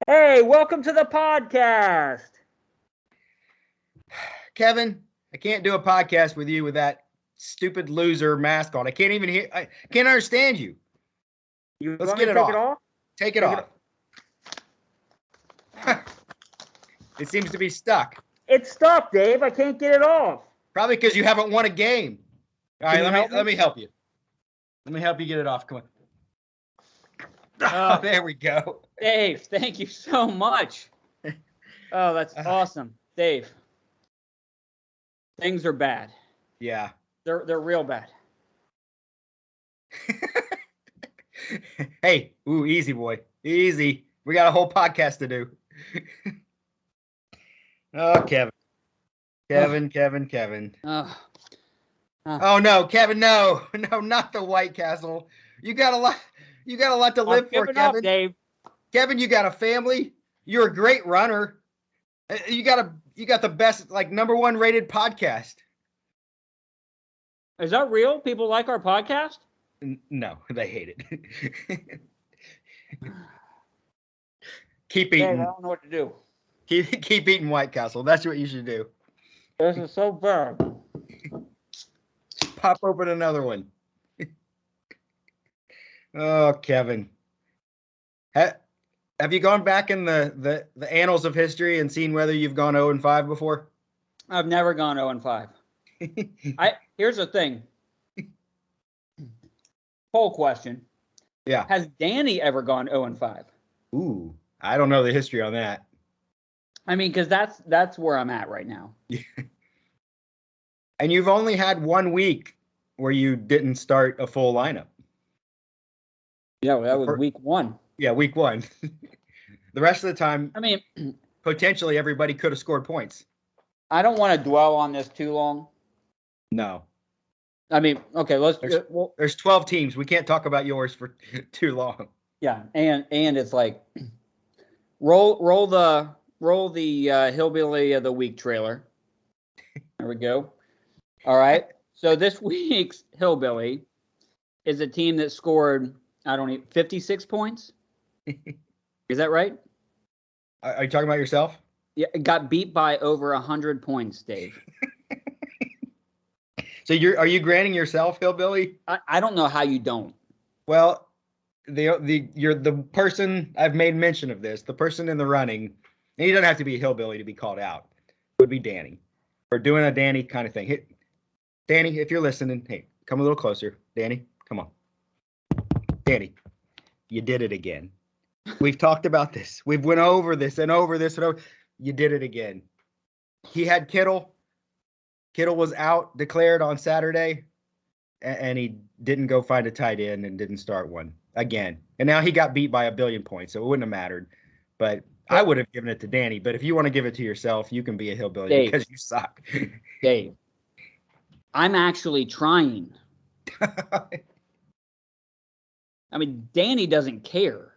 Hey, welcome to the podcast. Kevin, I can't do a podcast with you with that stupid loser mask on. I can't even hear. I can't understand you. You Let's want me get to it take it off. off? Take it off. It seems to be stuck. It's stuck, Dave. I can't get it off. Probably because you haven't won a game. All Can right, you help let me? me help you. Let me help you get it off. Come on. Oh. There we go. Dave, thank you so much. Oh, that's awesome. Dave, things are bad. Yeah. They're real bad. Hey, easy boy. Easy. We got a whole podcast to do. Oh, Kevin. Kevin. Oh no, Kevin, no, not the White Castle. You got a lot to live for, giving up, Kevin. Dave. Kevin, you got a family. You're a great runner. You got the best, like, #1 rated podcast. Is that real? People like our podcast? No, they hate it. Keep Dave, I eating. don't know what to do. Keep eating White Castle. That's what you should do. This is so bad. Pop open another one. Oh, Kevin. Have you gone back in the annals of history and seen whether you've gone 0-5 before? I've never gone 0-5. Here's the thing. Poll question. Yeah. Has Danny ever gone 0-5? Ooh, I don't know the history on that. I mean, because that's where I'm at right now. And you've only had 1 week where you didn't start a full lineup. Yeah, that was week 1. Yeah, week 1. The rest of the time, I mean, potentially everybody could have scored points. I don't want to dwell on this too long. No. I mean, okay, There's 12 teams. We can't talk about yours for too long. Yeah, and it's like roll the Hillbilly of the Week trailer. There we go. All right. So this week's Hillbilly is a team that scored 56 points. Is that right? Are you talking about yourself? Yeah, it got beat by over 100 points, Dave. So are you granting yourself Hillbilly? I don't know how you don't. Well, you're the person, I've made mention of this, the person in the running, and he doesn't have to be a Hillbilly to be called out, would be Danny. We're doing a Danny kind of thing. Hey, Danny, if you're listening, hey, come a little closer. Danny, come on. Danny, you did it again. We've talked about this. We've went over this and over this and over. You did it again. He had Kittle. Kittle was out, declared on Saturday, and he didn't go find a tight end and didn't start one again. And now he got beat by 1 billion points, so it wouldn't have mattered. But I would have given it to Danny. But if you want to give it to yourself, you can be a Hillbilly, Dave, because you suck. Dave, I'm actually trying. I mean, Danny doesn't care,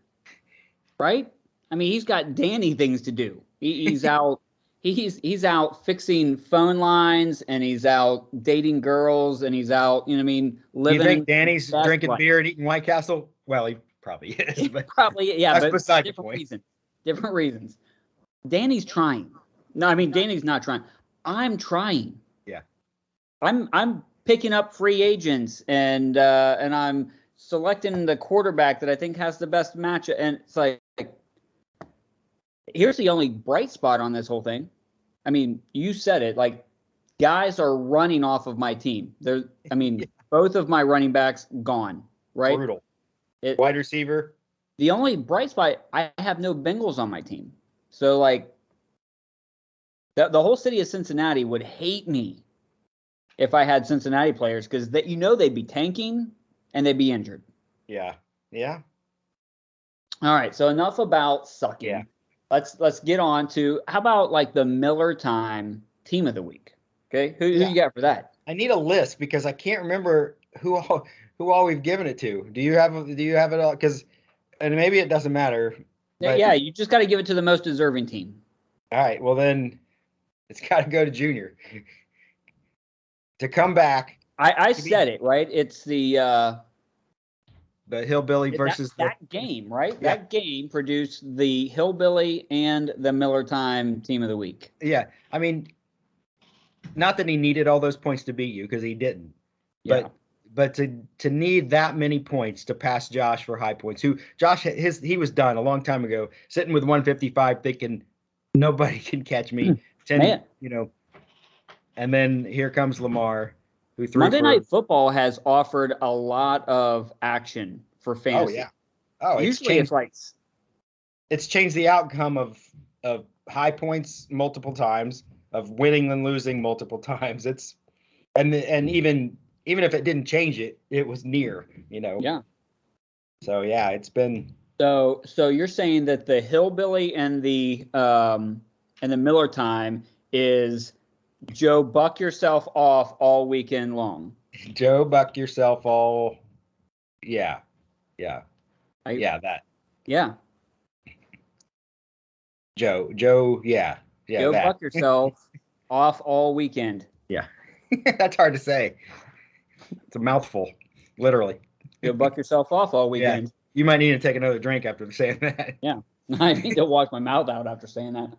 right? I mean, he's got Danny things to do. He's out. He's out fixing phone lines, and he's out dating girls, and he's out. You know what I mean? Living. You think Danny's drinking beer and eating White Castle? Well, he probably is. But probably, yeah. That's but beside the point. Different reasons. Danny's trying. No, I mean Danny's not trying. I'm trying. Yeah. I'm picking up free agents, and I'm selecting the quarterback that I think has the best match. And it's like, here's the only bright spot on this whole thing. I mean, you said it. Like, guys are running off of my team. Both of my running backs gone. Right. Brutal. Wide receiver. The only bright spot, I have no Bengals on my team. So, like, the whole city of Cincinnati would hate me if I had Cincinnati players, because they'd be tanking and they'd be injured. Yeah. Yeah. All right. So enough about sucking. Yeah. Let's get on to, how about like the Miller Time Team of the Week? Okay. Who you got for that? I need a list because I can't remember who all we've given it to. Do you have it all? Because, and maybe it doesn't matter. But, yeah. You just got to give it to the most deserving team. All right. Well, then it's got to go to Junior to come back. I said it, right? It's the The Hillbilly versus that game, right? Yeah. That game produced the Hillbilly and the Miller Time Team of the Week. Yeah, I mean, not that he needed all those points to beat you, because he didn't. Yeah. But to need that many points to pass Josh for high points, who Josh he was done a long time ago, sitting with 155, thinking nobody can catch me. Man. And then here comes Lamar, who threw Monday Night Football has offered a lot of action for fantasy. Oh yeah. Oh, usually it's like it's changed the outcome of high points multiple times, of winning and losing multiple times. It's and even if it didn't change it, it was near, Yeah. So yeah, it's been. So you're saying that the Hillbilly and the Miller Time is Joe buck yourself off all weekend long. Joe buck yourself all. Yeah. Yeah. Joe. Yeah. Joe buck yourself off all weekend. Yeah. That's hard to say. It's a mouthful, literally. Joe buck yourself off all weekend. Yeah. You might need to take another drink after saying that. Yeah. I need to wash my mouth out after saying that.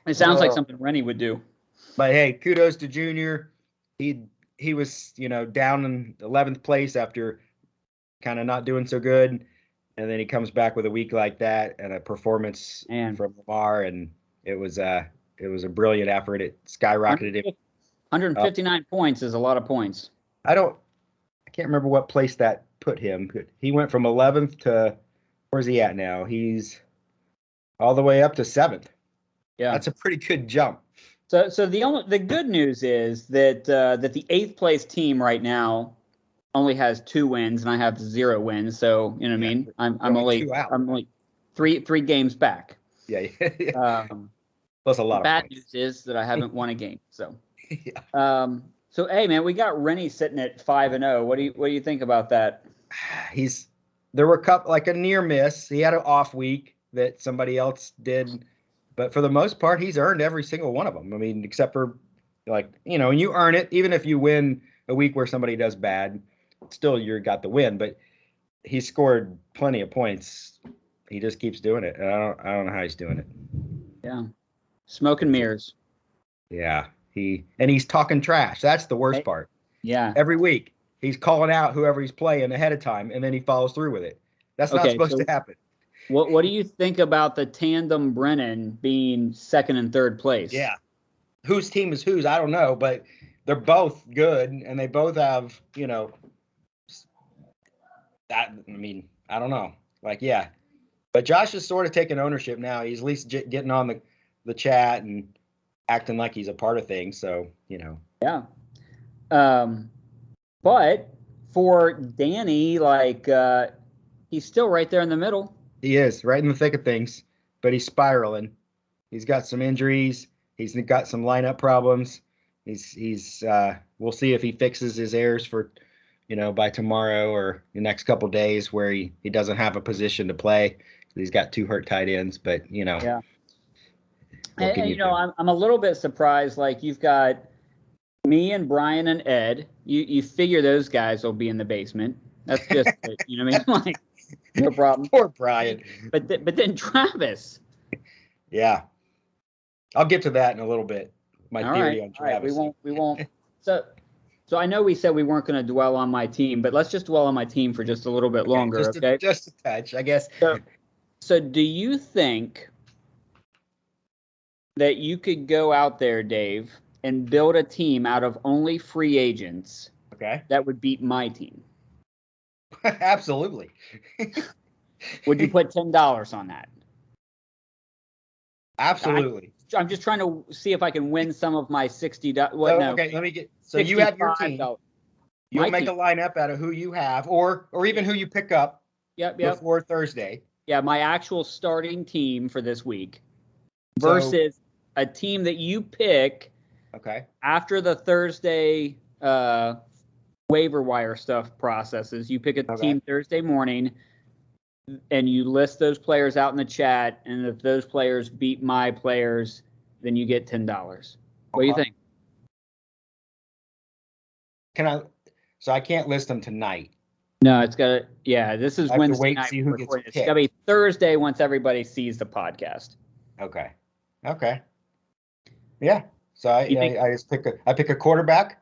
It sounds like something Rennie would do. But hey, kudos to Junior. He was, down in 11th place after kind of not doing so good. And then he comes back with a week like that and a performance from Lamar, and it was a brilliant effort. It skyrocketed him. 159 points is a lot of points. I can't remember what place that put him. He went from 11th to, where's he at now? He's all the way up to 7th. Yeah, that's a pretty good jump. So the good news is that that the 8th place team right now only has 2 wins, and I have 0 wins. So you know what I mean. I'm only 3 games back. Yeah. Plus a lot. Bad news is that I haven't won a game. So. Yeah. So hey man, we got Rennie sitting at 5-0. What do you think about that? There were a near miss. He had an off week that somebody else did, but for the most part, he's earned every single one of them. I mean, except for and you earn it even if you win a week where somebody does bad. Still, you got the win, but he scored plenty of points. He just keeps doing it, and I don't know how he's doing it. Yeah, smoke and mirrors. Yeah. He's talking trash. That's the worst part. Yeah. Every week he's calling out whoever he's playing ahead of time, and then he follows through with it. That's not supposed to happen. What do you think about the tandem Brennan being 2nd and 3rd place? Yeah. Whose team is whose? I don't know, but they're both good, and they both have, that. I mean, I don't know. Yeah. But Josh is sort of taking ownership now. He's at least getting on the chat and acting like he's a part of things, so Yeah. But for Danny, he's still right there in the middle. He is right in the thick of things, but he's spiraling. He's got some injuries. He's got some lineup problems. He's we'll see if he fixes his errors for by tomorrow or the next couple of days where he doesn't have a position to play. He's got 2 hurt tight ends, but Yeah. And I'm a little bit surprised. You've got me and Brian and Ed. You figure those guys will be in the basement. That's just you know what I mean. No problem. Poor Brian. But then Travis. Yeah, I'll get to that in a little bit. My theory on Travis. Right. We won't. So I know we said we weren't going to dwell on my team, but let's just dwell on my team for just a little bit longer. Okay. Just a touch, I guess. So do you think that you could go out there, Dave, and build a team out of only free agents that would beat my team? Absolutely. Would you put $10 on that? Absolutely. I'm just trying to see if I can win some of my $60. Okay, let me get. So you have your team. You'll make a lineup out of who you have, or even who you pick up. Yep. Before Thursday. Yeah, my actual starting team for this week versus a team that you pick. Okay. After the Thursday waiver wire stuff processes, you pick a team Thursday morning, and you list those players out in the chat. And if those players beat my players, then you get $10. What do you think? So I can't list them tonight. No, it's got to. Yeah, this is I have to Wednesday wait and night. see we're who gets recording this. It's picked. got to be Thursday once everybody sees the podcast. Okay. Yeah. So I just pick a quarterback,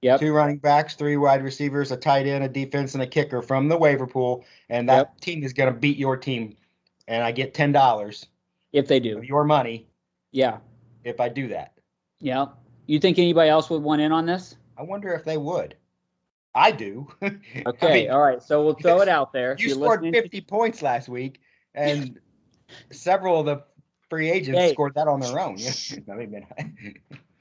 Yep. 2 running backs, 3 wide receivers, a tight end, a defense, and a kicker from the waiver pool, and that team is going to beat your team, and I get $10 if they do of your money. Yeah. If I do that. Yeah. You think anybody else would want in on this? I wonder if they would. I do. Okay. I mean, all right. So we'll throw it out there. You scored 50 points last week, and several of the free agents scored that on their own.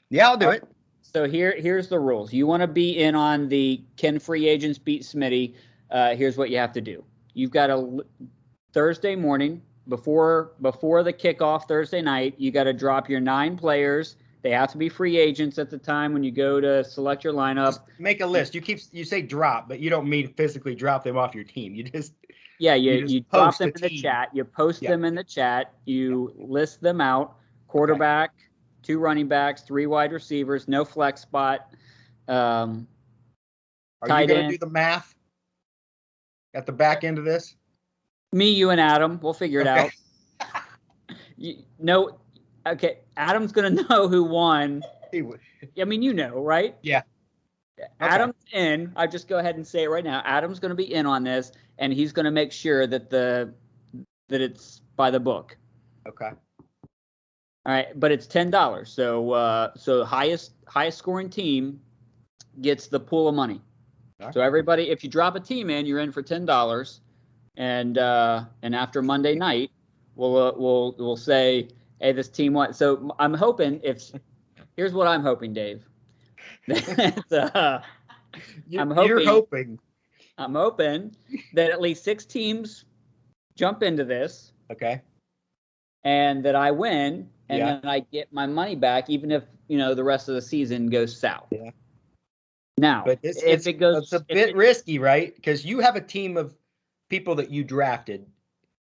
Yeah, I'll do it. So here's the rules. You want to be in on the Can Free Agents Beat Smitty? Here's what you have to do. You've got a Thursday morning before the kickoff Thursday night. You got to drop your 9 players. They have to be free agents at the time when you go to select your lineup. Just make a list. You say drop, but you don't mean physically drop them off your team. You just you drop them in the chat. You post them in the chat. You list them out. Quarterback, 2 running backs, 3 wide receivers, no flex spot. Are you going to do the math at the back end of this? Me, you, and Adam. We'll figure it out. Okay, Adam's going to know who won. I mean, you know, right? Yeah. Okay. Adam's in. I'll just go ahead and say it right now. Adam's going to be in on this, and he's going to make sure that that it's by the book. Okay. All right, but it's $10. So highest scoring team gets the pool of money. Okay. So everybody, if you drop a team in, you're in for $10, and after Monday night, we'll say, hey, this team won. So I'm hoping here's what I'm hoping, Dave. I'm hoping that at least 6 teams jump into this. Okay. And that I win, and then I get my money back, even if the rest of the season goes south. Yeah. Now, but it's a bit risky, right? Because you have a team of people that you drafted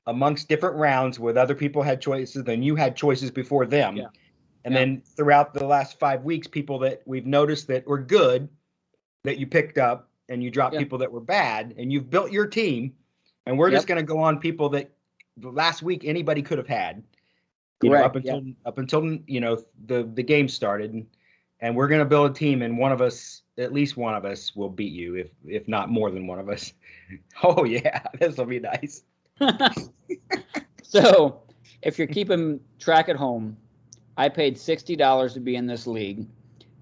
amongst different rounds with other people had choices, then you had choices before them. Yeah. And then throughout the last 5 weeks, people that we've noticed that were good that you picked up, and you dropped people that were bad, and you've built your team, and we're just going to go on people that last week anybody could have had. Up until the game started, and we're going to build a team, and at least one of us will beat you, if not more than one of us. Oh yeah, this will be nice. So, if you're keeping track at home, I paid $60 to be in this league,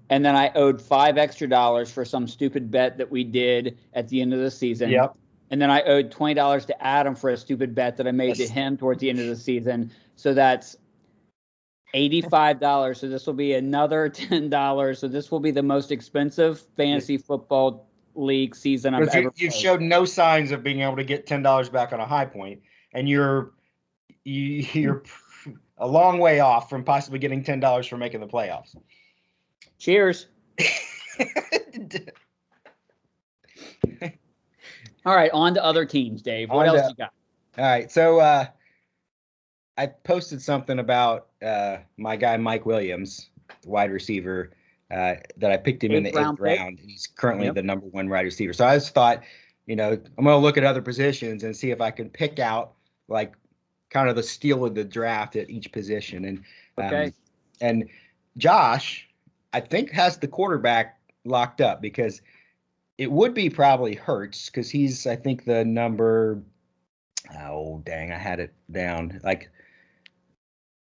and then I owed $5 extra for some stupid bet that we did at the end of the season. Yep. And then I owed $20 to Adam for a stupid bet that I made to him towards the end of the season. So that's $85. So this will be another $10. So this will be the most expensive fantasy football league season I've ever played. You showed no signs of being able to get $10 back on a high point, and you're a long way off from possibly getting $10 for making the playoffs. Cheers. All right, on to other teams, Dave. What else you got? All right, so I posted something about my guy Mike Williams, wide receiver, that I picked him in the 8th round. He's currently the number 1 wide receiver. So I just thought, I'm going to look at other positions and see if I can pick out like kind of the steal of the draft at each position. And Josh, I think, has the quarterback locked up, because it would be probably Hurts, because he's, I think, the number. Oh, dang, I had it down. Like,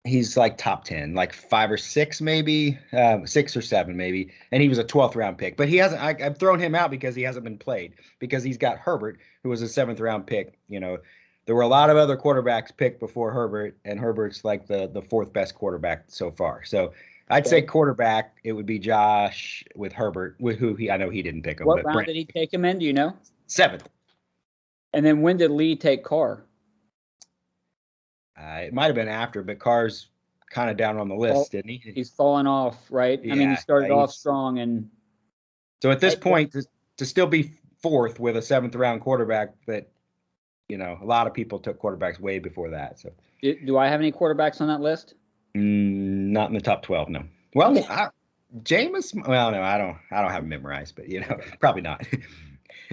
he's like top 10, like 5 or 6, maybe 6 or 7, maybe. And he was a 12th round pick, but he hasn't. I've thrown him out because he hasn't been played, because he's got Herbert, who was a 7th round pick. There were a lot of other quarterbacks picked before Herbert, and Herbert's like the 4th best quarterback so far. So I'd say quarterback, it would be Josh with Herbert, with who I know he didn't pick him. What round did he take him in? Do you know? 7th. And then when did Lee take Carr? It might have been after, but Carr's kind of down on the list, didn't he? He's fallen off, right? Yeah, I mean, he started off strong, and so at this point, to still be 4th with a 7th round quarterback, that a lot of people took quarterbacks way before that. So do I have any quarterbacks on that list? Not in the top 12, no. Well, Jameis. Well, no, I don't have him memorized, but probably not.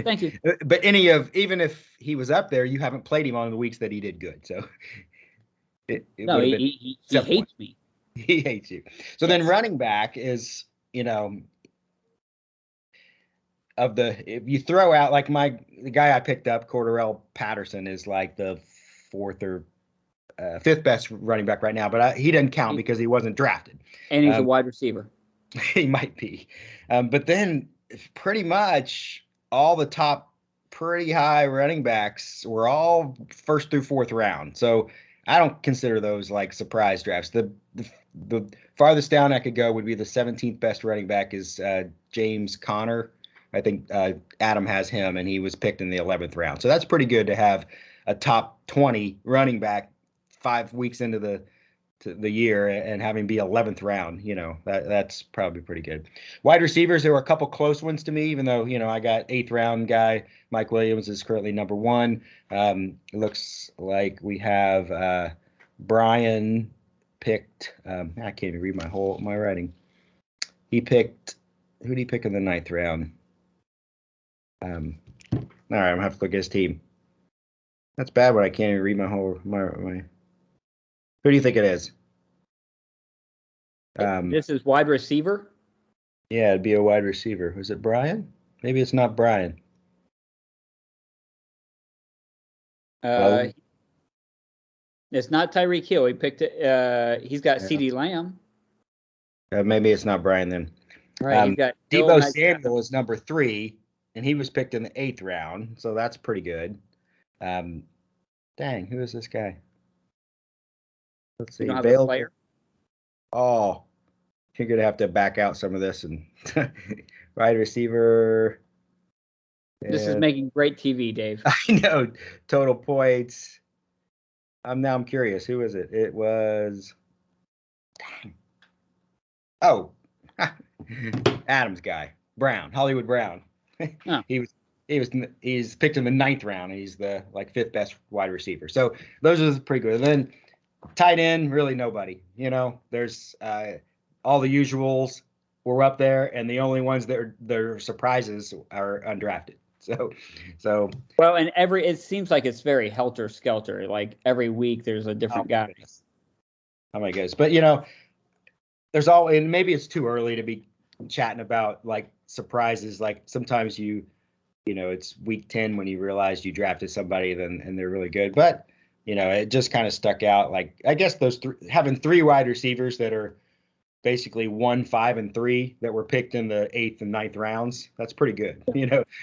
Thank you. But even if he was up there, you haven't played him on the weeks that he did good. So it No, would have been he simple. hates me. He hates you. So then running back is, if you throw out like the guy I picked up, Cordarrelle Patterson, is like the fourth or fifth best running back right now, but he didn't count because he wasn't drafted. And he's a wide receiver. He might be. But then pretty much all the top pretty high running backs were all first through fourth round. So I don't consider those like surprise drafts. The farthest down I could go would be the 17th best running back is James Conner. I think Adam has him, and he was picked in the 11th round. So that's pretty good to have a top 20 running back 5 weeks into the year and having be 11th round. That's probably pretty good. Wide receivers, there were a couple close ones to me, even though, I got 8th round guy. Mike Williams is currently number 1. It looks like we have Brian picked, I can't even read my writing. Who did he pick in the 9th round? All right, I'm gonna have to look at his team. That's bad when I can't even read my. Who do you think it is? This is wide receiver. Yeah, it'd be a wide receiver. Was it Brian? Maybe it's not Brian. It's not Tyreek Hill. He picked it. He's got CeeDee Lamb. Maybe it's not Brian then. All right, he's got Deebo Samuel is number 3, and he was picked in the 8th round, so that's pretty good. Dang, who is this guy? Let's see. Player. Oh, you're gonna have to back out some of this and wide receiver. This is making great TV, Dave. I know. Total points. I'm curious. Who is it? It was. Dang. Oh, Adam's guy, Brown, Hollywood Brown. Oh. He's picked in the 9th round. He's the 5th best wide receiver. So those are pretty good. And then tight end, really nobody. There's all the usuals were up there, and the only ones that are surprises are undrafted. So well, and it seems like it's very helter skelter. Like every week there's a different guy. Oh my goodness! But there's and maybe it's too early to be chatting about like surprises. Like sometimes it's week 10 when you realize you drafted somebody and they're really good. But it just kind of stuck out. Like I guess those having 3 wide receivers that are basically 1, 5, and 3 that were picked in the 8th and 9th rounds. That's pretty good.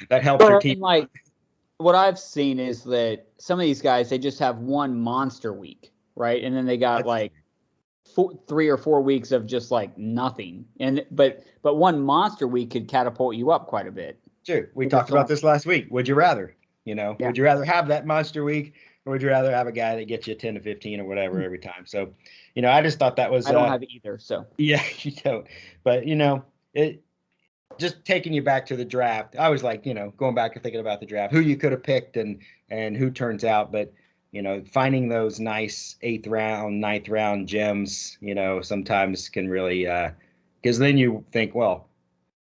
That helps your team. Like what I've seen is that some of these guys, they just have one monster week, right? And then they got 3 or 4 weeks of just like nothing. But one monster week could catapult you up quite a bit. Sure. We talked about this last week. Would you rather? Would you rather have that monster week, or would you rather have a guy that gets you 10 to 15 or whatever every time? So, I just thought that was. I don't have either. So. Yeah, you don't. But it just taking you back to the draft. I was like, going back and thinking about the draft, who you could have picked and who turns out. But finding those nice 8th round, 9th round gems, sometimes can really because then you think, well,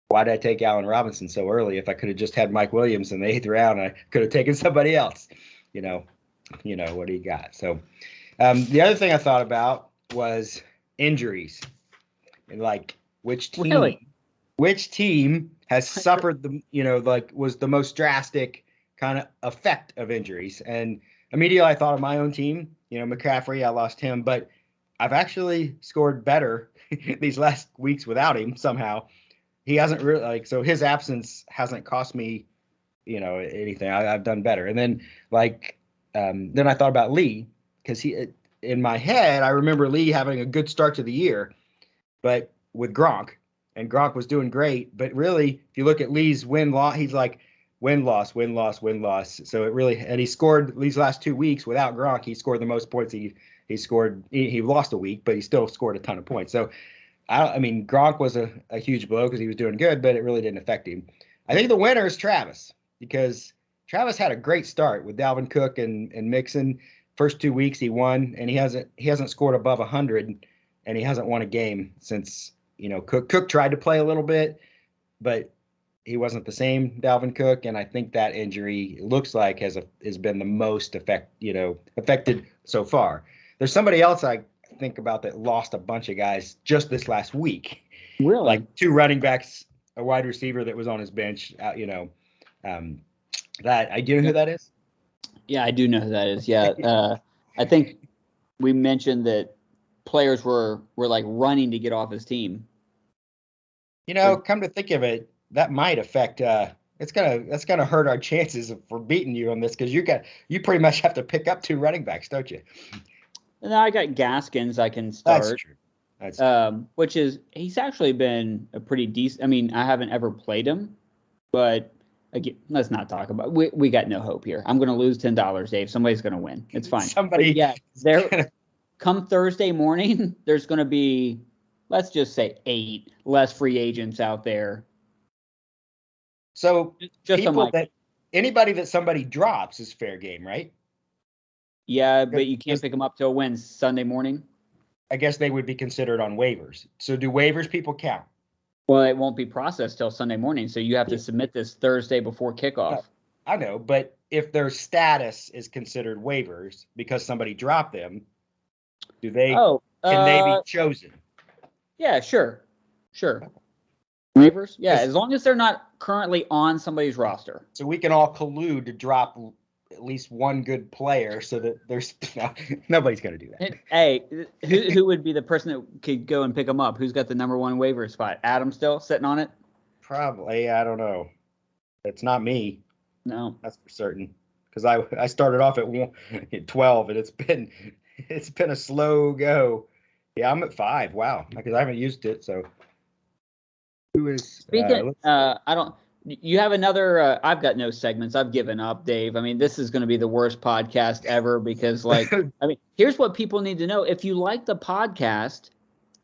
why did I take Allen Robinson so early? If I could have just had Mike Williams in the 8th round, I could have taken somebody else. What do you got? So the other thing I thought about was injuries, and like which team has suffered was the most drastic kind of effect of injuries. And immediately I thought of my own team. McCaffrey, I lost him, but I've actually scored better these last weeks without him somehow. He hasn't really so his absence hasn't cost me, anything. I've done better. And then then I thought about Lee, because in my head, I remember Lee having a good start to the year, but with Gronk, and Gronk was doing great. But really, if you look at Lee's win-loss, he's like win-loss, win-loss, win-loss. So it really, and he scored these last 2 weeks without Gronk. He scored the most points he scored. He lost a week, but he still scored a ton of points. So Gronk was a huge blow because he was doing good, but it really didn't affect him. I think the winner is Travis, because Travis had a great start with Dalvin Cook and Mixon. First 2 weeks he won, and he hasn't scored above 100, and he hasn't won a game since Cook tried to play a little bit, but he wasn't the same Dalvin Cook, and I think that injury looks like has been the most affected so far. There's somebody else I think about that lost a bunch of guys just this last week. Really? Like 2 running backs, a wide receiver that was on his bench. That I do know who that is. Yeah, I do know who that is. Yeah, I think we mentioned that players were like running to get off his team. Come to think of it, that might affect. That's gonna hurt our chances for beating you on this because you pretty much have to pick up 2 running backs, don't you? And I got Gaskins. I can start. That's true. That's true. Which is he's actually been a pretty decent. I mean, I haven't ever played him, but again, let's not talk about. We got no hope here. I'm going to lose $10, Dave. Somebody's going to win. It's fine. Somebody. But yeah, there. Come Thursday morning, there's going to be, let's just say 8 less free agents out there. So just anybody that somebody drops is fair game, right? Yeah, but you can't pick them up till when? Sunday morning? I guess they would be considered on waivers. So do waivers people count? Well, it won't be processed till Sunday morning, so you have to submit this Thursday before kickoff. I know, but if their status is considered waivers because somebody dropped them, can they be chosen? Yeah, sure. Waivers? Yeah, as long as they're not currently on somebody's roster. So we can all collude to drop at least one good player so that there's nobody's going to do that. Hey, who would be the person that could go and pick them up? Who's got the number 1 waiver spot? Adam still sitting on it? Probably. I don't know. It's not me. No. That's for certain. Because I started off at 12 and it's been a slow go. Yeah, I'm at 5. Wow. Because I haven't used it. So who is speaking? I don't. You have another. I've got no segments. I've given up, Dave. I mean, this is going to be the worst podcast ever because, here's what people need to know. If you like the podcast,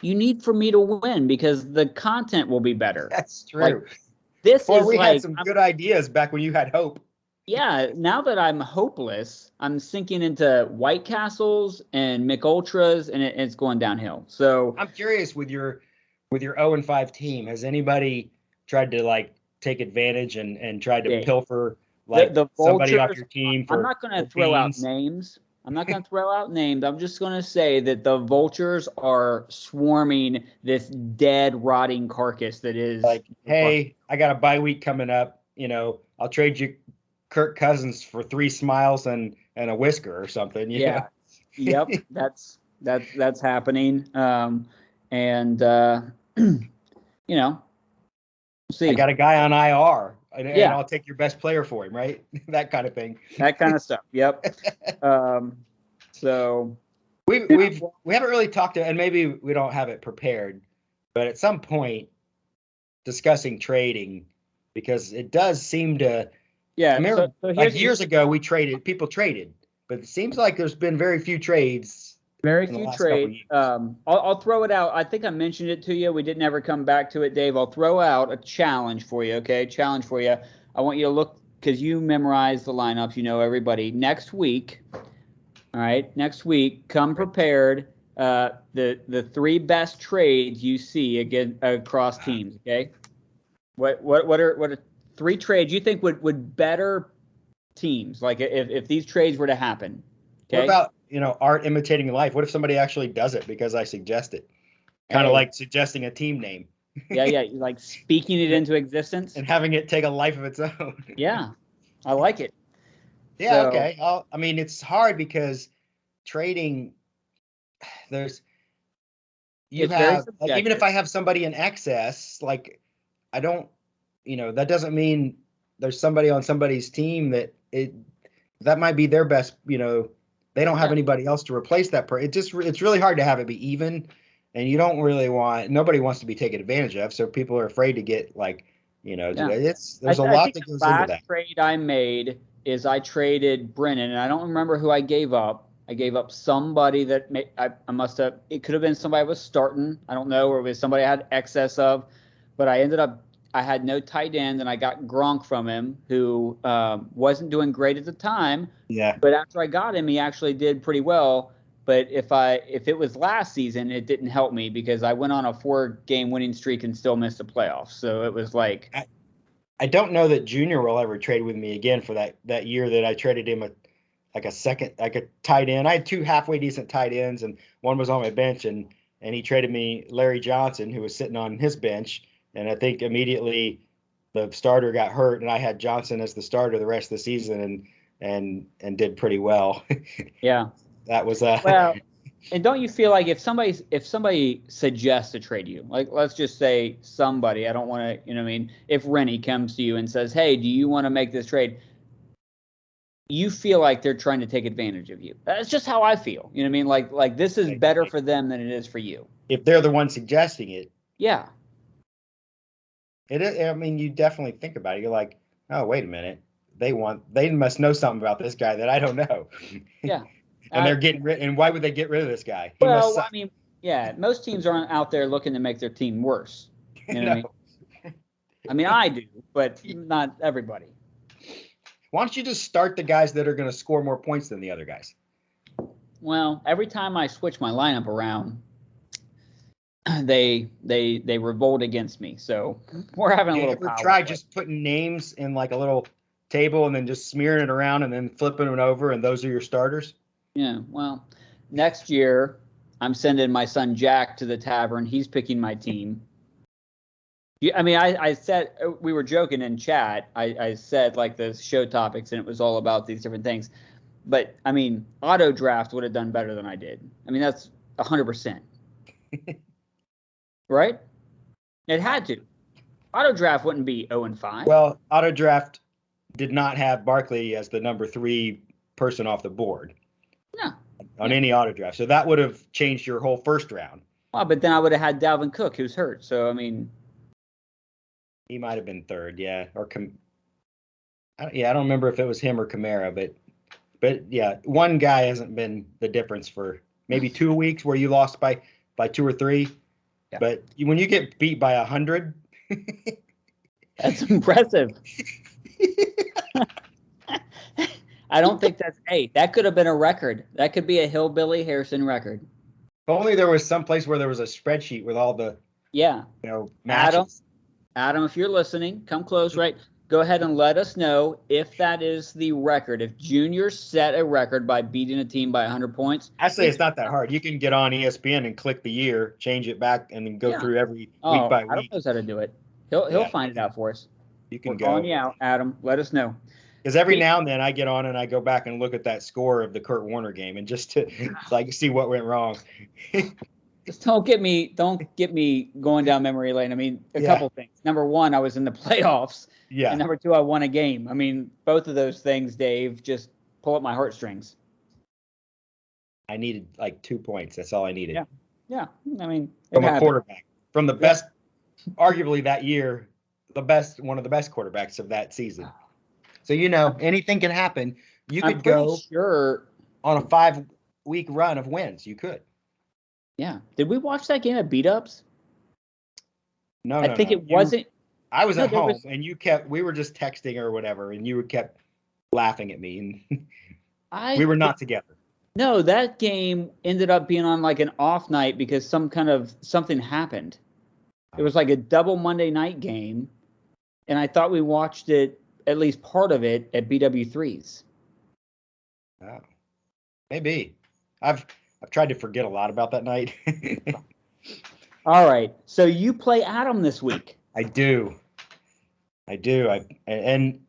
you need for me to win because the content will be better. That's true. We had some good ideas back when you had hope. Yeah. Now that I'm hopeless, I'm sinking into White Castles and McUltras, and it's going downhill. So I'm curious with your 0-5 team. Has anybody tried to take advantage and tried to pilfer the somebody off your team? I'm not going to throw out names. I'm just going to say that the vultures are swarming this dead, rotting carcass that is hey, I got a bye week coming up. I'll trade you Kirk Cousins for 3 smiles and a whisker or something. Yeah. Yep. That's happening. See. I got a guy on IR, and I'll take your best player for him, right? That kind of thing. That kind of stuff. Yep. So we haven't really talked to, and maybe we don't have it prepared, but at some point discussing trading because it does seem to. Yeah. I remember, years ago people traded, but it seems like there's been very few trades. Very few trades. I'll throw it out. I think I mentioned it to you. We didn't ever come back to it, Dave. I'll throw out a challenge for you, okay? Challenge for you. I want you to look, because you memorize the lineups. You know everybody. Next week, all right? Next week, come prepared. The 3 best trades you see again across teams, okay? What are 3 trades you think would better teams? Like if these trades were to happen, okay? What about art imitating life? What if somebody actually does it because I suggest it? Kind of like suggesting a team name. Yeah, like speaking it into existence. And having it take a life of its own. Yeah, I like it. Yeah, so, okay. I mean, it's hard because trading, even if I have somebody in excess, I don't, that doesn't mean there's somebody on somebody's team that might be their best, they don't have anybody else to replace that person. It's really hard to have it be even, and you don't really nobody wants to be taken advantage of. So people are afraid to get there's a lot that goes into that. The last trade I made is I traded Brennan, and I don't remember who I gave up. I gave up somebody that I must have. It could have been somebody I was starting. I don't know, or it was somebody I had excess of, but I had no tight end, and I got Gronk from him, who wasn't doing great at the time. Yeah. But after I got him, he actually did pretty well. But if it was last season, it didn't help me because I went on a 4-game winning streak and still missed the playoffs. So it was I don't know that Junior will ever trade with me again for that year that I traded him a second, like a tight end. I had two halfway decent tight ends, and one was on my bench, and he traded me Larry Johnson, who was sitting on his bench, and I think immediately the starter got hurt, and I had Johnson as the starter the rest of the season, and did pretty well. Yeah. That was Well, and don't you feel like if somebody suggests to trade you, like let's just say somebody, I don't want to, you know what I mean, if Rennie comes to you and says, "Hey, do you want to make this trade?" You feel like they're trying to take advantage of you. That's just how I feel. You know what I mean? Like this is better for them than it is for you. if they're the one suggesting it. Yeah. It is, I mean, you definitely think about it. You're like, oh, wait a minute. They must know something about this guy that I don't know. Yeah. And they're getting rid. And why would they get rid of this guy? He must suck. I mean, yeah, most teams aren't out there looking to make their team worse. You know what I mean? I mean, I do, but not everybody. Why don't you just start the guys that are going to score more points than the other guys? Well, every time I switch my lineup around, they revolt against me. So we're having a little power. Try just putting names in like a little table and then just smearing it around and then flipping it over, and those are your starters? Yeah. Well, next year I'm sending my son Jack to the tavern. He's picking my team. I mean, I said, we were joking in chat. I said like the show topics, and it was all about these different things. But I mean, auto draft would have done better than I did. I mean, that's 100%. Right? It had to. Auto draft wouldn't be 0-5. Well, auto draft did not have Barkley as the number 3 person off the board. No. On any auto draft. So that would have changed your whole first round. Well, but then I would have had Dalvin Cook, who's hurt. So, I mean. He might have been third, yeah. Or I don't remember if it was him or Kamara, but yeah, one guy hasn't been the difference for maybe 2 weeks where you lost by 2 or 3. Yeah. But when you get beat by 100, that's impressive. I don't think that's that could have been a record. That could be a Hillbilly Harrison record. If only there was some place where there was a spreadsheet with all the matches. Adam, if you're listening, come close, right? Go ahead and let us know if that is the record. If Junior set a record by beating a team by 100 points. I say it's not that hard. You can get on ESPN and click the year, change it back, and then go through every week by week. Adam knows how to do it. He'll find it out for us. You can We're calling you out, Adam. Let us know. Because every now and then I get on and I go back and look at that score of the Kurt Warner game and just to like see what went wrong. Just don't get me going down memory lane. I mean, a couple things. Number one, I was in the playoffs. Yeah. And number two, I won a game. I mean, both of those things, Dave, just pull up my heartstrings. I needed like 2 points. That's all I needed. Yeah. I mean, from a quarterback, from the best, arguably that year, one of the best quarterbacks of that season. So, anything can happen. You could go on a 5-week run of wins. You could. Yeah. Did we watch that game at Beat Ups? No, I think it wasn't. I was at home and we were just texting or whatever, and you kept laughing at me, and we were not together. No, that game ended up being on like an off night because something happened. It was like a double Monday night game, and I thought we watched it, at least part of it, at BW3's. Oh, maybe. I've tried to forget a lot about that night. All right. So you play Adam this week. I do. And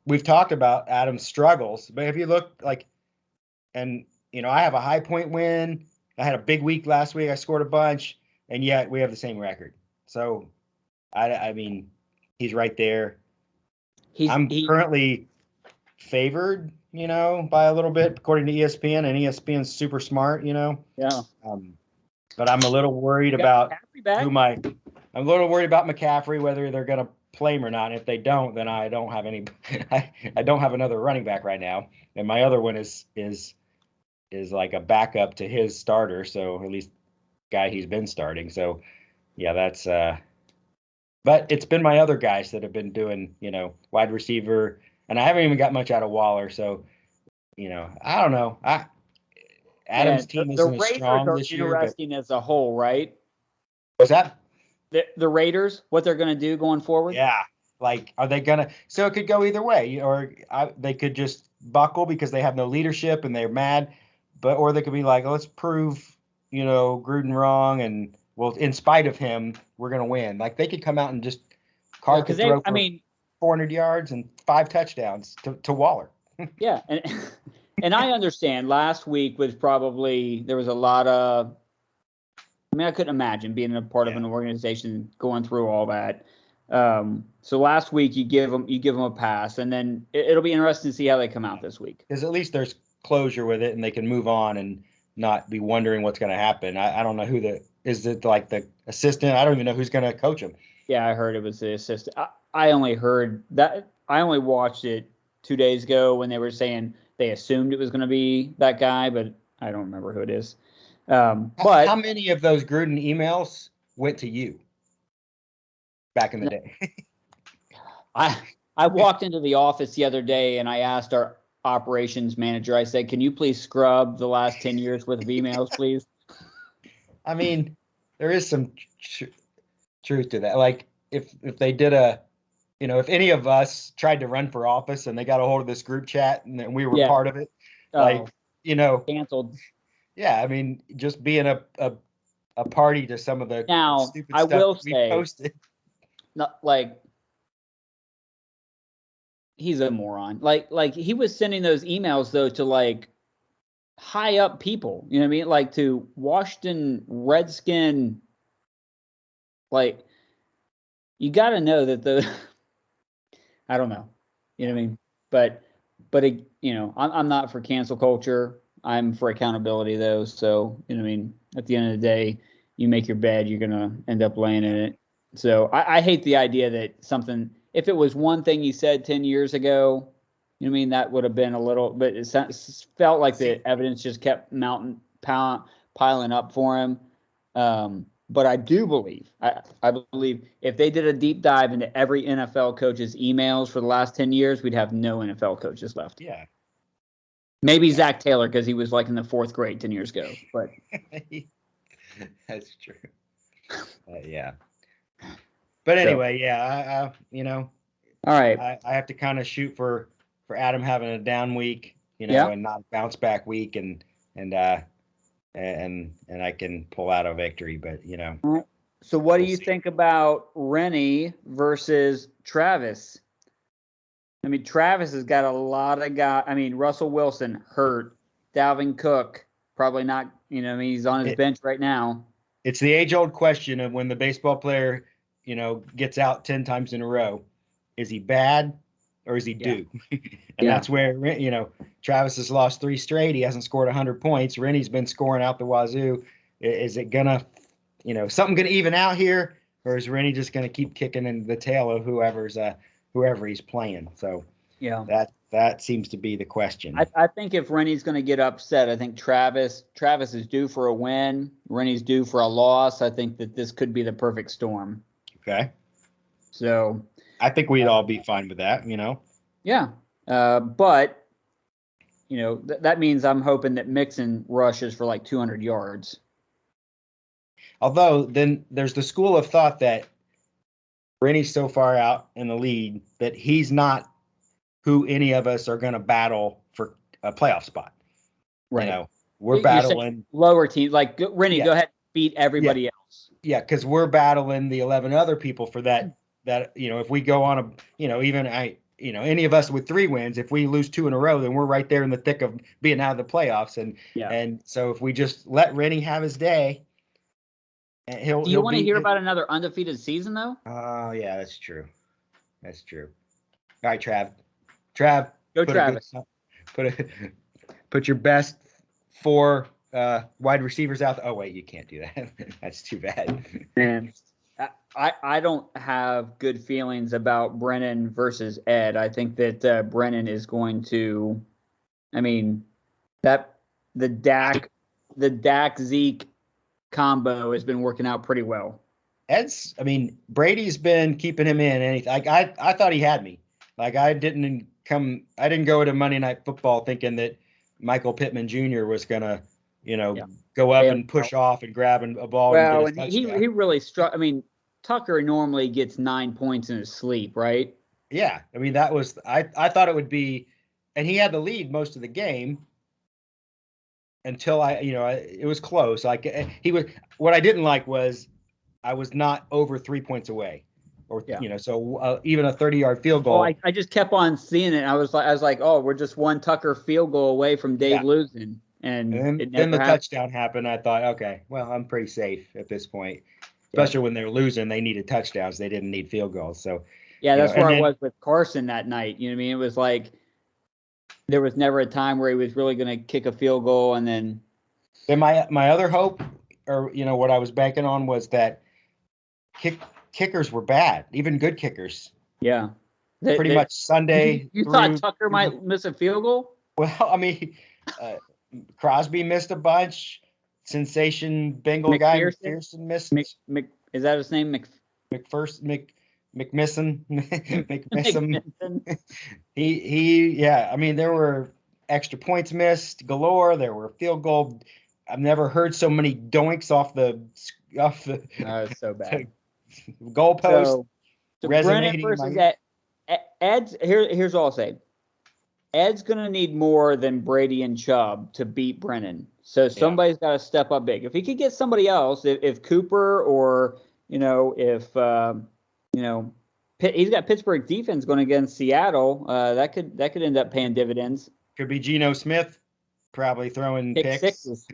we've talked about Adam's struggles, but if you look I have a high point win. I had a big week last week. I scored a bunch, and yet we have the same record. So, I mean, he's right there. I'm currently favored, by a little bit according to ESPN, and ESPN's super smart, Yeah. But I'm a little worried about I'm a little worried about McCaffrey, whether they're going to play him or not. And if they don't, then I don't have any. I don't have another running back right now, and my other one is like a backup to his starter. So at least guy he's been starting. So yeah, that's. But it's been my other guys that have been doing, wide receiver, and I haven't even got much out of Waller. So, I don't know. Adam's team isn't as strong this year. Interesting as a whole, right? What's that? The Raiders, what they're going to do going forward? Yeah, Like, are they gonna? So it could go either way, or they could just buckle because they have no leadership and they're mad, or they could be like, let's prove, Gruden wrong, and well, in spite of him, we're gonna win. Like they could come out and just Carr could throw for 400 yards and 5 touchdowns to Waller. Yeah, and I understand. Last week was probably there was a lot of. I mean, I couldn't imagine being a part of an organization going through all that. So last week you give them a pass, and then it'll be interesting to see how they come out this week. Because at least there's closure with it, and they can move on and not be wondering what's going to happen. I don't know is it like the assistant? I don't even know who's going to coach him. Yeah, I heard it was the assistant. I only heard that. I only watched it 2 days ago when they were saying they assumed it was going to be that guy, but I don't remember who it is. But how many of those Gruden emails went to you back in the day? I walked into the office the other day and I asked our operations manager, I said, can you please scrub the last 10 years worth of emails, please? I mean, there is some truth to that. Like if they did if any of us tried to run for office and they got a hold of this group chat and then we were part of it, canceled. Yeah, I mean, just being a party to some of the stupid stuff will we posted. Not like he's a moron. Like he was sending those emails though to like high up people. You know what I mean? Like to Washington Redskin. Like you got to know that I don't know. You know what I mean? But I'm not for cancel culture. I'm for accountability though. So, you know what I mean? At the end of the day, you make your bed, you're going to end up laying in it. So I hate the idea that if it was one thing you said 10 years ago, you know what I mean? That would have been a little, but it felt like the evidence just kept piling up for him. But I do believe, I believe if they did a deep dive into every NFL coach's emails for the last 10 years, we'd have no NFL coaches left. Yeah. Maybe Zach Taylor because he was like in the 4th grade 10 years ago. But that's true. Yeah. But anyway, all right. I have to kind of shoot for Adam having a down week, and not a bounce back week, and I can pull out a victory. But All right. So what do you think about Rennie versus Travis? I mean, Travis has got a lot of guys. I mean, Russell Wilson hurt. Dalvin Cook probably not. He's on his bench right now. It's the age-old question of when the baseball player, gets out 10 times in a row. Is he bad or is he due? And that's where, Travis has lost 3 straight. He hasn't scored 100 points. Rennie's been scoring out the wazoo. Is it going to, something going to even out here? Or is Rennie just going to keep kicking in the tail of whoever he's playing? So that seems to be the question. I think if Rennie's going to get upset, I think Travis is due for a win. Rennie's due for a loss. I think that this could be the perfect storm. Okay. So I think we'd all be fine with that, Yeah. But, that means I'm hoping that Mixon rushes for like 200 yards. Although then there's the school of thought that Rennie's so far out in the lead that he's not who any of us are going to battle for a playoff spot. Right. We're battling lower teams. Like Rennie, go ahead, beat everybody else. Yeah, because we're battling the 11 other people for that. If we go on any of us with 3 wins, if we lose 2 in a row, then we're right there in the thick of being out of the playoffs. And so if we just let Rennie have his day, do you want to hear about another undefeated season though? Oh yeah, that's true. That's true. All right, Trav, go Travis. Put your best 4 wide receivers out. Oh wait, you can't do that. That's too bad. Man, I don't have good feelings about Brennan versus Ed. I think that Brennan is going to. I mean, that the Dak Zeke combo has been working out pretty well. Brady's been keeping him in. And I thought he had me. Like I didn't go to Monday Night Football thinking that Michael Pittman Jr. was gonna, go up and push off and grab a ball. Well, and he really struck. I mean, Tucker normally gets 9 points in his sleep, right? Yeah, I mean that was I thought it would be, and he had the lead most of the game until it was close. Like he was. What I didn't like was I was not over 3 points away, or Yeah. so even a 30-yard field Oh, goal. I just kept on seeing it. I was like, oh, we're just one Tucker field goal away from Dave Yeah. losing, and And it then never the happened. touchdown happened. I thought, okay, well, I'm pretty safe at this point. Yeah. Especially when they're losing, they needed touchdowns. They didn't need field goals. So Yeah, that's where and I then was with Carson that night. You know what I mean? It was like there was never a time where he was really going to kick a field goal, and then my other hope, or what I was banking on, was that kickers were bad, even good kickers. yeah, Pretty much Sunday. You through thought Tucker might miss a field goal? Well, I mean, Crosby missed a bunch. Sensation Bengal guy McPherson? McPherson missed. Is that his name? McMisson. McMisson. McMisson. Yeah. I mean, there were extra points missed galore. There were field goal. I've never heard so many doinks off the It's so bad. goalpost. So Brennan resonating in versus my ear. Ed's. Here's all I'll say. Ed's going to need more than Brady and Chubb to beat Brennan. So somebody's got to step up big. If he could get somebody else, if Cooper or, if, he's got Pittsburgh defense going against Seattle, that could end up paying dividends. Could be Geno Smith probably throwing picks. Sixes.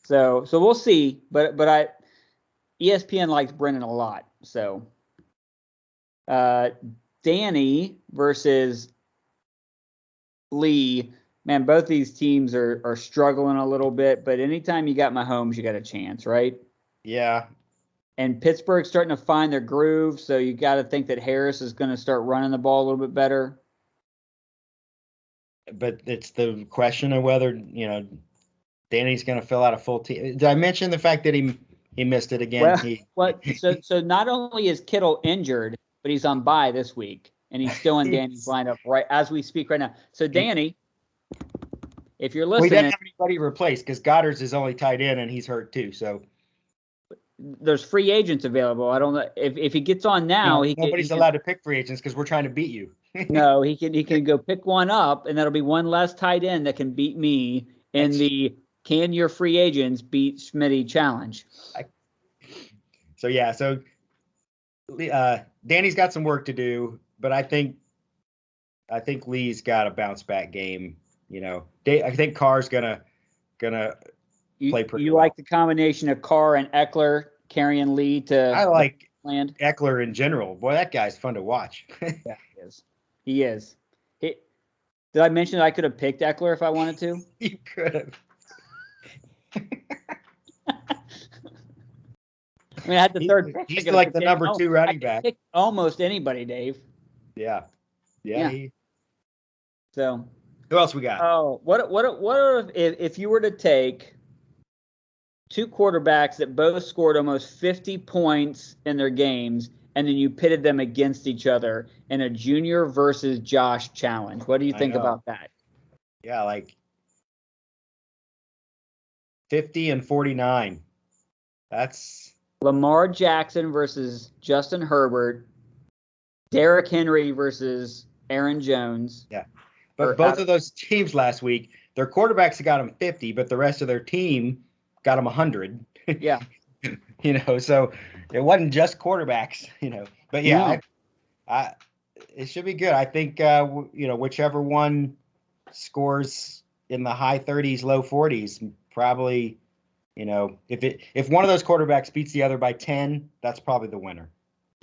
So we'll see. But ESPN likes Brennan a lot. So Danny versus Lee, man, both these teams are struggling a little bit, but anytime you got Mahomes, you got a chance, right? Yeah. And Pittsburgh's starting to find their groove, so you got to think that Harris is going to start running the ball a little bit better. But it's the question of whether, Danny's going to fill out a full team. Did I mention the fact that he missed it again? So not only is Kittle injured, but he's on bye this week. And he's still in Danny's lineup right as we speak right now. So, Danny, if you're listening, we don't have anybody to replace because Goddard's is only tied in and he's hurt too. So there's free agents available. I don't know if he gets on now. Nobody's allowed to pick free agents because we're trying to beat you. No, he can go pick one up, and that'll be one less tight end that can beat me in the Can Your Free Agents Beat Smitty Challenge. So Danny's got some work to do. But I think Lee's got a bounce back game. I think Carr's gonna play pretty. You well. like the combination of Carr and Eckler carrying Lee to? I like land. Eckler in general. Boy, that guy's fun to watch. Yeah, he is. Did I mention that I could have picked Eckler if I wanted to? You could have. I mean, I had the third pick. He's like the number 2 running back. Pick almost anybody, Dave. Yeah. So who else we got? Oh, what if you were to take two quarterbacks that both scored almost 50 points in their games, and then you pitted them against each other in a Junior versus Josh challenge? What do you think about that? Yeah, like 50 and 49. That's Lamar Jackson versus Justin Herbert, Derrick Henry versus Aaron Jones. Yeah. But both of those teams last week, their quarterbacks got them 50, but the rest of their team got them 100. Yeah. So it wasn't just quarterbacks, But yeah, it should be good. I think, whichever one scores in the high 30s, low 40s, probably, if one of those quarterbacks beats the other by 10, that's probably the winner.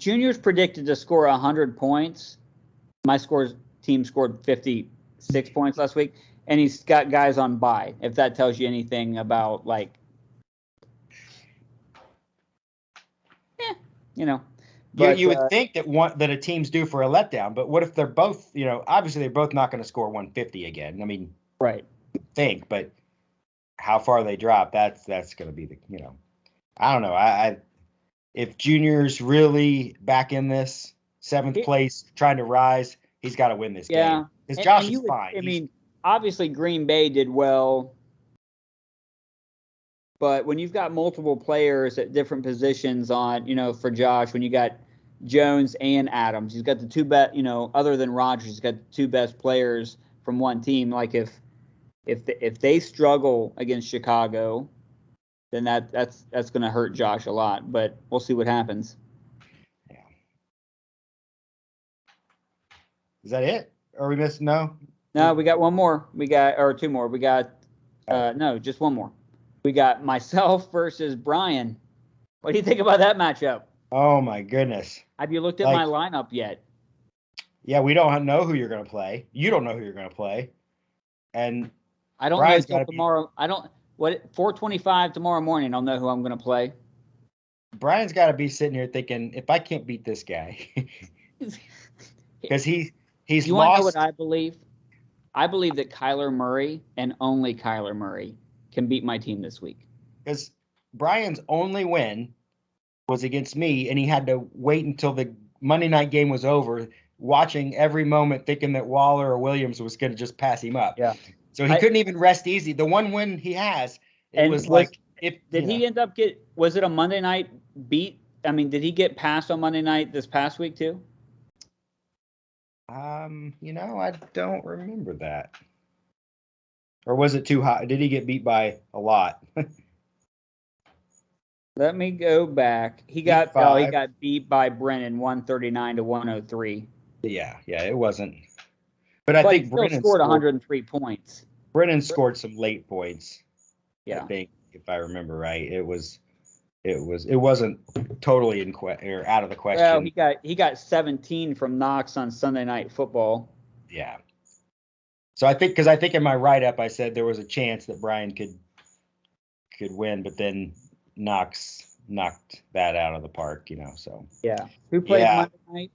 Junior's predicted to score 100 points. My team scored 56 points last week, and he's got guys on bye. If that tells you anything about But, you would think that a team's due for a letdown, but what if they're both? Obviously they're both not going to score 150 again. I mean, right? But how far they drop, that's going to be the I don't know. If Junior's really back in this 7th place, trying to rise, he's got to win this game. Because Josh is fine. I mean, obviously Green Bay did well, but when you've got multiple players at different positions on, for Josh, when you got Jones and Adams, he's got the two best, other than Rodgers, he's got the two best players from one team. Like if they struggle against Chicago, then that's going to hurt Josh a lot. But we'll see what happens. Yeah. Is that it? Or we missed? No. No, we got one more. Or two more. We got no, just one more. We got myself versus Brian. What do you think about that matchup? Oh my goodness. Have you looked at my lineup yet? Yeah, we don't know who you're going to play. You don't know who you're going to play. And I don't know until tomorrow. 4:25 tomorrow morning, I'll know who I'm going to play. Brian's got to be sitting here thinking, if I can't beat this guy, because he's you lost. You want to know what I believe? I believe that Kyler Murray and only Kyler Murray can beat my team this week. Because Brian's only win was against me, and he had to wait until the Monday night game was over, watching every moment, thinking that Waller or Williams was going to just pass him up. Yeah. So he couldn't even rest easy. The one win he has, did he end up was it a Monday night beat? I mean, did he get passed on Monday night this past week too? I don't remember that. Or was it too high? Did he get beat by a lot? Let me go back. He got beat by Brennan 139 to 103. Yeah, it wasn't. But I think Brennan scored 103 points. Brennan scored some late points. Yeah. I think, if I remember right, it wasn't totally out of the question. Well, he got 17 from Knox on Sunday Night Football. Yeah. So I think in my write-up I said there was a chance that Brian could win, but then Knox knocked that out of the park, So yeah. Who played Monday night?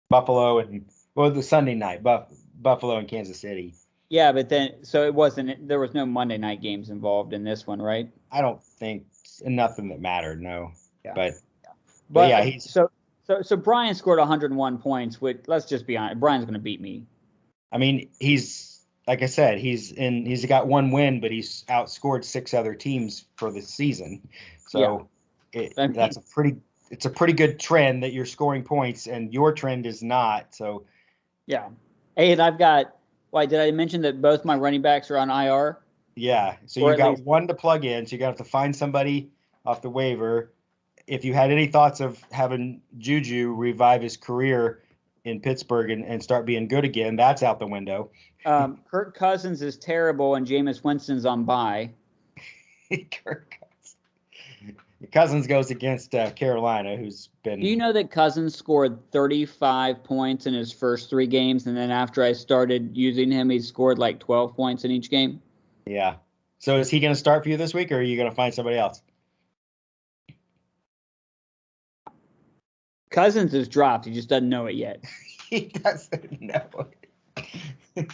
Buffalo and the Sunday night Buffalo and Kansas City. Yeah, but then there was no Monday night games involved in this one, right? I don't think nothing that mattered, no. Yeah. But yeah, so Brian scored 101 points. Which, let's just be honest, Brian's going to beat me. I mean, he's like I said, he's got one win, but he's outscored 6 other teams for the season. So that's it's a pretty good trend that you're scoring points, and your trend is not. So yeah. Hey, and I've got. Why did I mention that both my running backs are on IR? Yeah. So you got one to plug in. So you got to find somebody off the waiver. If you had any thoughts of having Juju revive his career in Pittsburgh and start being good again, that's out the window. Kirk Cousins is terrible, and Jameis Winston's on bye. Cousins goes against Carolina, who's been. Do you know that Cousins scored 35 points in his first 3 games, and then after I started using him, he scored like 12 points in each game? Yeah. So is he going to start for you this week, or are you going to find somebody else? Cousins is dropped. He just doesn't know it yet. He doesn't know it.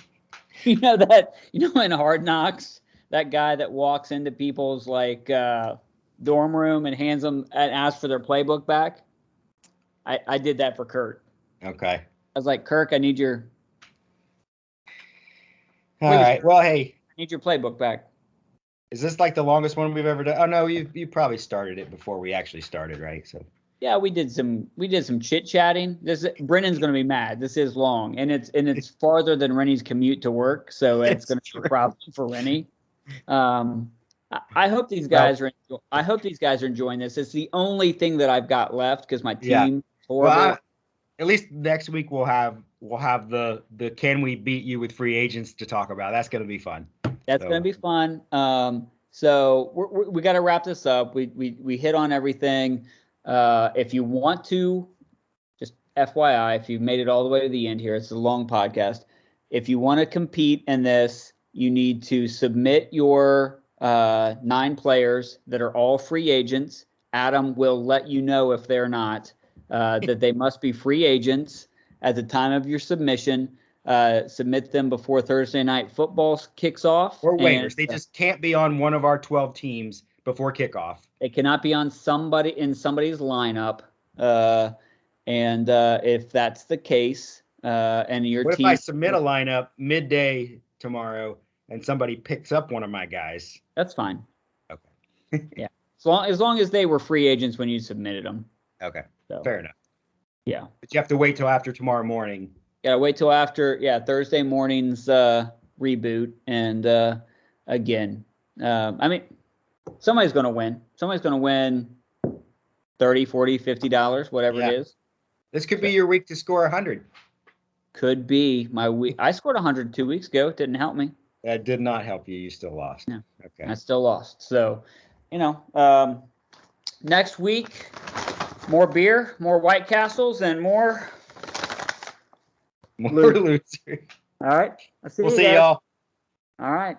You know that? In Hard Knocks, that guy that walks into people's dorm room and hands them and asks for their playbook back. I did that for Kurt. Okay. I was like, Kirk, I need your. All right. Well, hey. I need your playbook back. Is this like the longest one we've ever done? Oh no, you probably started it before we actually started, right? So. Yeah, we did some chit chatting. Brennan's going to be mad. This is long, and it's farther than Rennie's commute to work, so it's going to be a problem for Rennie. I hope these guys are. I hope these guys are enjoying this. It's the only thing that I've got left because my team. Well, at least next week we'll have the can we beat you with free agents to talk about. That's going to be fun. That's going to be fun. So we got to wrap this up. We hit on everything. If you want to, just FYI, if you've made it all the way to the end here, it's a long podcast. If you want to compete in this, you need to submit your 9 players that are all free agents. Adam will let you know if they're not, that they must be free agents at the time of your submission. Submit them before Thursday Night Football kicks off. Or waivers. They just can't be on one of our 12 teams before kickoff. They cannot be on somebody's lineup. And if that's the case, and your what team. What if I submit a lineup midday tomorrow and somebody picks up one of my guys. That's fine. Okay. Yeah. As long as they were free agents when you submitted them. Okay. So, Fair enough. yeah. But you have to wait till after tomorrow morning. Gotta wait till after, Thursday morning's reboot. And again, I mean, somebody's going to win. Somebody's going to win $30, $40, $50, whatever it is. This could be your week to score 100. Could be my week. I scored 100 2 weeks ago. It didn't help me. That did not help you. You still lost. Yeah. Okay. I still lost. So, next week, more beer, more White Castles, and more. More losers. All right. We'll see y'all. All right.